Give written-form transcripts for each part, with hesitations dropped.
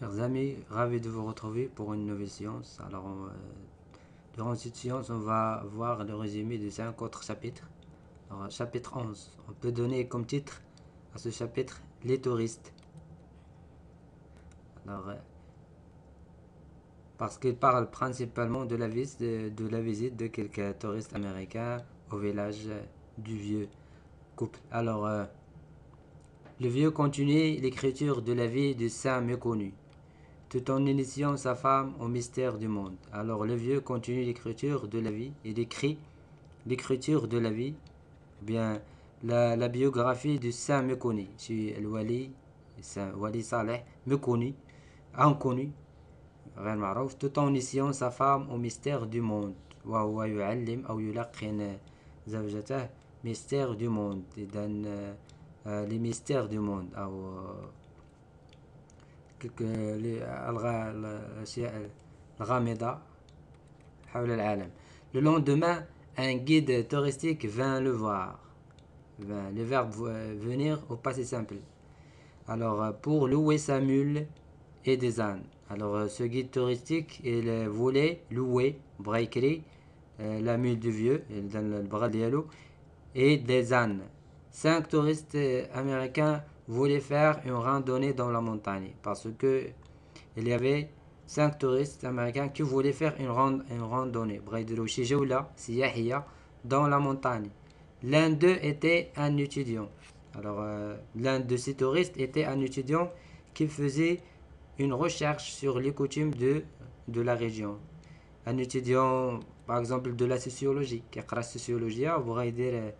Chers amis, ravi de vous retrouver pour une nouvelle séance. Alors, durant cette séance, on va voir le résumé de 5 autres chapitres. Alors, chapitre 11, on peut donner comme titre à ce chapitre les touristes. Alors, parce qu'il parle principalement de la visite de quelques touristes américains au village du vieux couple. Alors, le vieux continue l'écriture de la vie de saint méconnu, tout en initiant sa femme au mystère du monde. Alors le vieux continue l'écriture de la vie, il écrit l'écriture de la vie, bien la biographie du saint méconnu, c'est le Wali, Saint Wali Saleh, méconnu, inconnu, غير معروف, tout en initiant sa femme au mystère du monde. وهو يعلم أو يلقن زوجته mystère du monde, إذن les mystères du monde أو الأشياء الغامضة حول العالم. Le lendemain, un guide touristique vint le voir. Le verbe venir au passé simple. Alors, pour louer sa mule et des ânes. Alors, ce guide touristique, il voulait louer, breaker, la mule du vieux, le bras dialo, et des ânes. 5 touristes américains voulaient faire une randonnée dans la montagne parce que il y avait 5 touristes américains qui voulaient faire une randonnée dans la montagne. L'un d'eux était un étudiant. Alors, l'un de ces touristes était un étudiant qui faisait une recherche sur les coutumes de la région. Un étudiant, par exemple, de la sociologie, qui يقرأ السوسيولوجيا وبغى يدير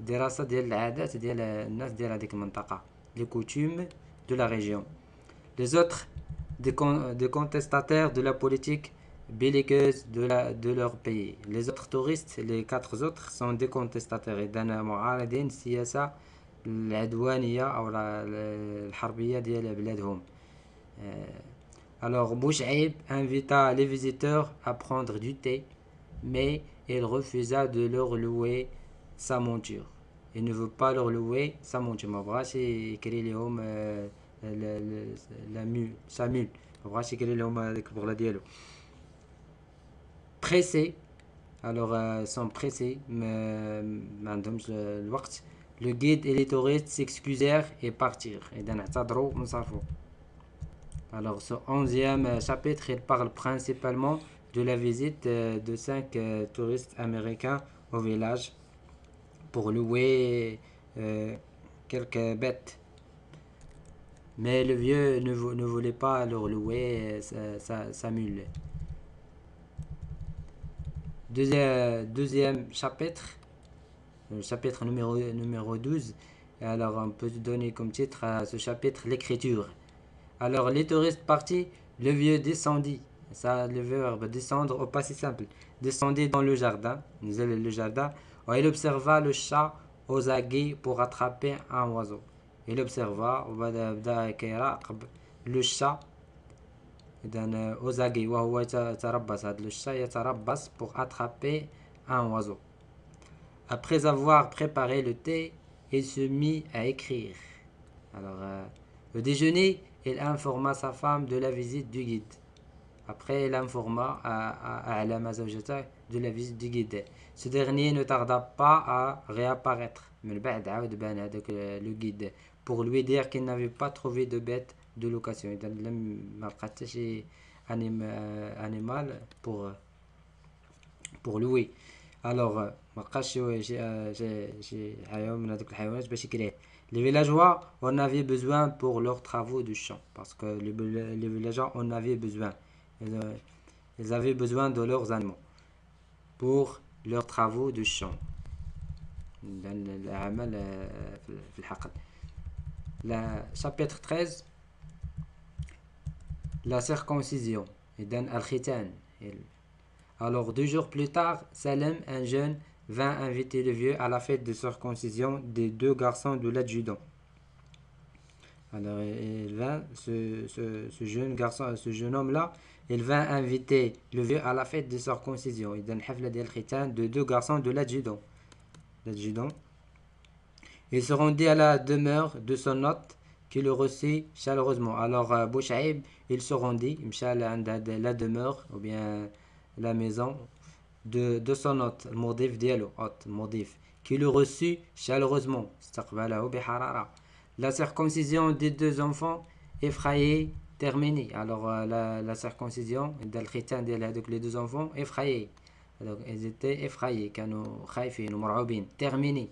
دراسة ديال العادات ديال الناس ديال هذيك المنطقة, les coutumes de la région. Les autres, des contestataires de la politique belliqueuse de leur pays. Les autres touristes, les 4 autres, sont des contestataires. إذا معارضين السياسة العدوانية أو الحربية ديال بلادهم. Alors Bouchaïb invita les visiteurs à prendre du thé, mais il refusa de leur louer sa monture. Il ne veut pas leur louer sa monture. ما بغاش يكري لهم sa mule. ما بغاش يكري لهم هذيك البغلة ديالو. Pressés, alors sont pressés, ما عندهمش الوقت. Le guide et les touristes s'excusèrent et partirent. إذا اعتذروا وانصرفوا. Alors ce 11e chapitre, il parle principalement de la visite de 5 touristes américains au village pour louer quelques bêtes. Mais le vieux ne voulait pas leur louer sa mule. Deuxième chapitre, le chapitre numéro 12. Alors on peut donner comme titre à ce chapitre l'écriture. Alors les touristes partis, le vieux descendit. Ça, le verbe descendre au passé simple. Descendit dans le jardin. Le jardin. Il observa le chat aux aguets pour attraper un oiseau. Il observa le chat aux aguets. Le chat يتربص pour attraper un oiseau. Après avoir préparé le thé, il se mit à écrire. Alors, au déjeuner, il informa sa femme de la visite du guide. Après, il informa أعلم زوجته de la visite du guide. Ce dernier ne tarda pas à réapparaître. من بعد عاود بان هذاك le guide pour lui dire qu'il n'avait pas trouvé de bête de location. إذا ما لقى حتى شي animal pour louer. Alors ما لقاش شي حيوان من هذوك الحيوانات باش يكريه. Les villageois en avaient besoin pour leurs travaux de champ. Parce que les villageois en avaient besoin. Ils avaient besoin de leurs animaux pour leurs travaux de champ. Chapitre 13. La circoncision. Alors 2 jours plus tard, Salem, un jeune, vint inviter le vieux à la fête de circoncision des 2 garçons de l'adjudant. Alors il vint, ce jeune garçon, ce jeune homme-là, il vint inviter le vieux à la fête de circoncision. Il donne حفلة ديال الختان de 2 garçons de l'adjudant. Il se rendit à la demeure de son hôte qui le reçut chaleureusement. Alors Bouchaïb, il se rendit, مشى عند la demeure ou bien la maison de son hôte, المضيف ديالو, hôte, المضيف, qui le reçut chaleureusement. استقبله بحرارة. La circoncision des deux enfants effrayés terminée. Alors la circoncision الختان ديال هذوك les deux enfants effrayés. Donc ils étaient effrayés, كانوا خايفين ومرعوبين. Terminé.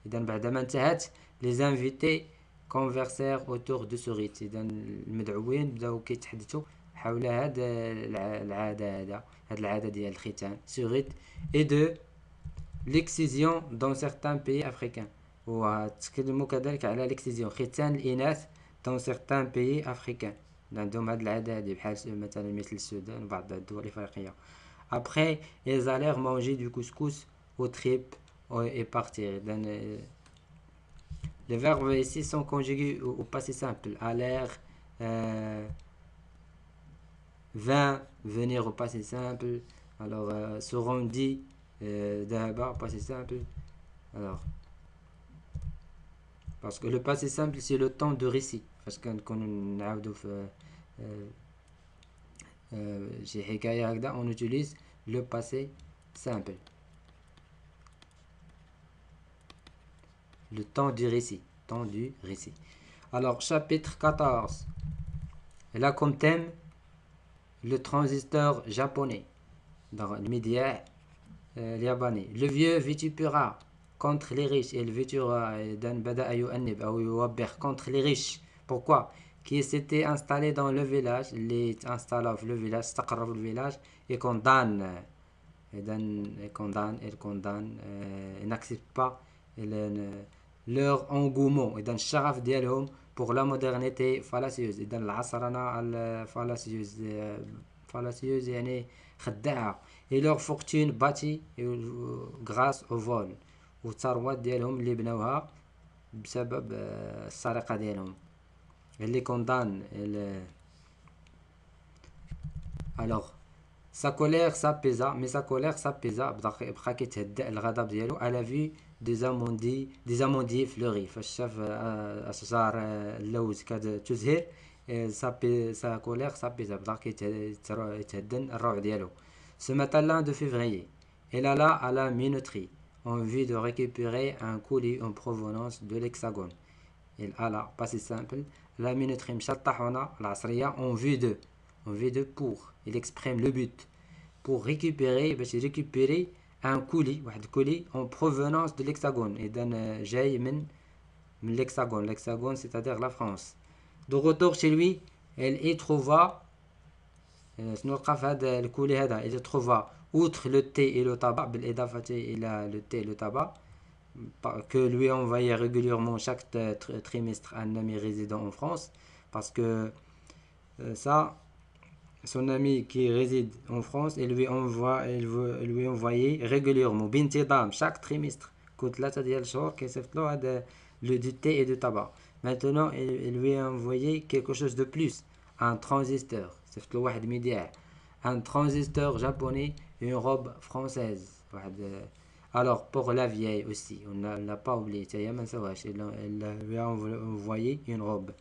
إذا بعدما انتهت, les invités conversèrent autour de ce rite. إذا المدعوين بداو كيتحدثوا حول هاد العادة ديال الختان, ce rite, et de l'excision dans certains pays africains. وتكلموا كذلك على l'excision, ختان الإناث dans certains pays africains. عندهم هاد العادة هادي بحال مثلا مثل السودان وبعض الدول الإفريقية. Après, ils allèrent manger du couscous aux tripes et partir. Les verbes ici sont conjugués au passé simple. Allèrent, vint, venir au passé simple. Alors, se rendit, dhaba au passé simple. Alors, parce que le passé simple, c'est le temps de récit. Parce que quand on a on utilise le passé simple. Le temps du récit. Temps du récit. Alors, chapitre 14. Elle a comme thème le transistor japonais. Dans le média japonais. Le vieux vitupéra contre les riches. Et le vitupéra contre les riches. Pourquoi? Qui s'était installé dans le village, les installa le village, le village, et condamne, et n'accepte pas leur engouement, et الشغف ديالهم pour la modernité fallacieuse. إذا العصرنة fallacieuse يعني خداعة. Et leur fortune bâtie grâce au vol. والثروات ديالهم اللي بنوها بسبب السرقة ديالهم. Elle les condamne. Alors, sa colère s'apaisa, mais sa colère s'apaisa بقى كيتهدأ الغضب ديالو à la vue des amandiers fleuris. فاش شاف أشجار اللوز كتزهر, sa colère s'apaisa, بقى كيتهدن الروع ديالو. Ce matin de février, elle alla à la minoterie en vue de récupérer un colis en provenance de l'Hexagone. Elle alla, passé simple, la minoterie مشطحونا العصرية en vue de pour. Il exprime le but. Pour récupérer, باش récupérer un colis, واحد colis en provenance de l'Hexagone. إذا جاي من l'Hexagone. L'Hexagone, c'est-à-dire la France. De retour chez lui, elle y trouva شنو لقى في هذا الكولي هذا. Il trouva outre le thé et le tabac, بالإضافة إلى le thé et le tabac, que lui envoyait régulièrement chaque trimestre un ami résident en France, parce que ça, son ami qui réside en France, il lui envoyait régulièrement بانتظام chaque trimestre كل 3 ديال الشهور كيصيفط له هذا du thé et du tabac. Maintenant il lui a envoyé quelque chose de plus, un transistor, صيفط له واحد مذياع, un transistor japonais, une robe française. Alors pour la vieille aussi, on n'a pas oublié, elle lui a envoyé une robe.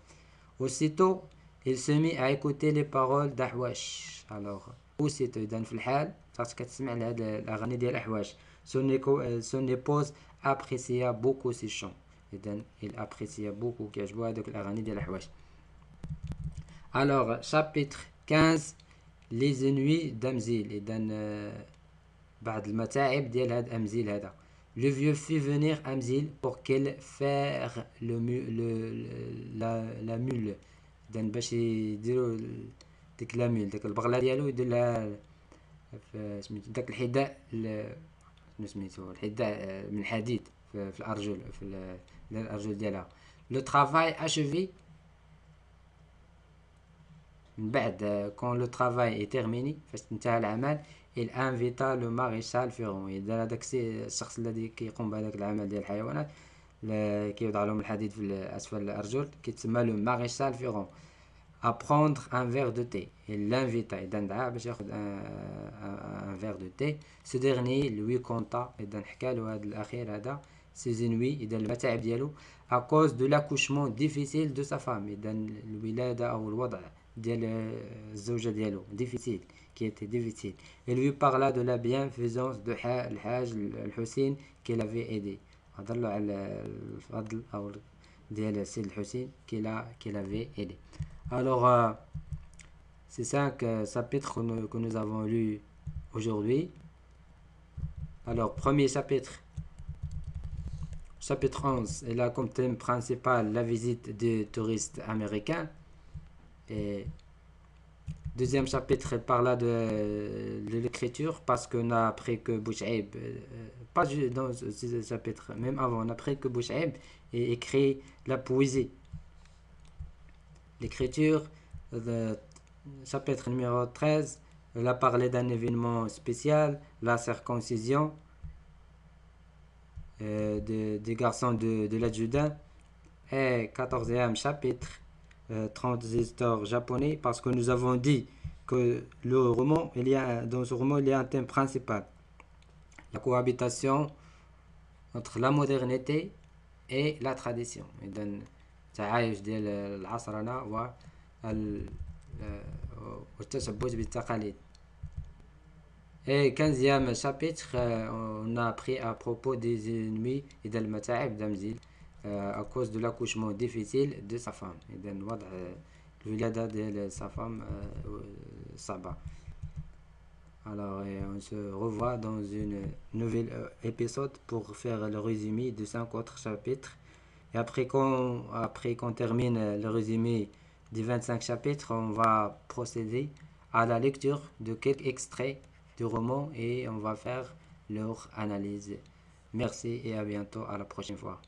Aussitôt il se mit à écouter les paroles d'Ahwash. Alors aussitôt إذا في الحال صارت كتسمع لهاد الأغاني ديال أحواش. Son épouse apprécia beaucoup ces chants. إذا il apprécia beaucoup, كيعجبو هادوك الأغاني ديال أحواش. Alors chapitre 15, les ennuis d'Amzil. إذا بعض المتاعب ديال هاد أمزيل هذا. Le vieux fit venir Amzil pour qu'elle faire la mule. إذا باش يديروا ديك لاميل, ديك البغلة ديالو يدير لها سميتو داك الحذاء, شنو سميتو الحذاء من حديد في الأرجل, في الأرجل ديالها. Le travail achevé, من بعد quand le travail est terminé, فاش انتهى العمل, il invita le maréchal Ferrand. إذا هذاك الشخص الذي كيقوم بهذاك العمل ديال الحيوانات, كيوضع لهم الحديد في أسفل الأرجل, كيتسمى le maréchal Ferrand, à prendre un verre de thé. Il l'invita, إذا دعاه باش ياخذ un verre de thé. Ce dernier lui conta, إذا حكى له هذا الأخير هذا, ses ennuis إذا المتاعب ديالو à cause de l'accouchement difficile de sa femme إذا الولادة أو الوضع ديال الزوجة ديالو difficile qui était difficile. Il lui parla de la bienfaisance de الحاج الحسين qui l'avait aidé. هضر له على الفضل أو ديال السيد الحسين qui l'avait aidé. Alors c'est 5 chapitres que nous avons lus aujourd'hui. Alors premier chapitre 11, elle a comme thème principal la visite des touristes américains. Et deuxième chapitre, elle parla de l'écriture parce qu'on a appris que Bouchaïb, pas dans ce chapitre, même avant, on a appris que Bouchaïb écrit la poésie. L'écriture, chapitre numéro 13, elle a parlé d'un événement spécial, la circoncision des garçons de l'adjudant. Et 14e chapitre, transistor japonais, parce que nous avons dit que le roman, dans ce roman, il y a un thème principal, la cohabitation entre la modernité et la tradition. إذن تعايش ديال العصرنة والتشبث بالتقاليد. Et 15e chapitre, on a appris à propos des ennemis et de المتاعب دمزيل à cause de l'accouchement difficile de sa femme. إذن وضع الولادة ديال sa femme صعبة. Alors on se revoit dans une nouvelle épisode pour faire le résumé de 5 autres chapitres. Et après qu'on termine le résumé des 25 chapitres, on va procéder à la lecture de quelques extraits du roman et on va faire leur analyse. Merci et à bientôt, à la prochaine fois.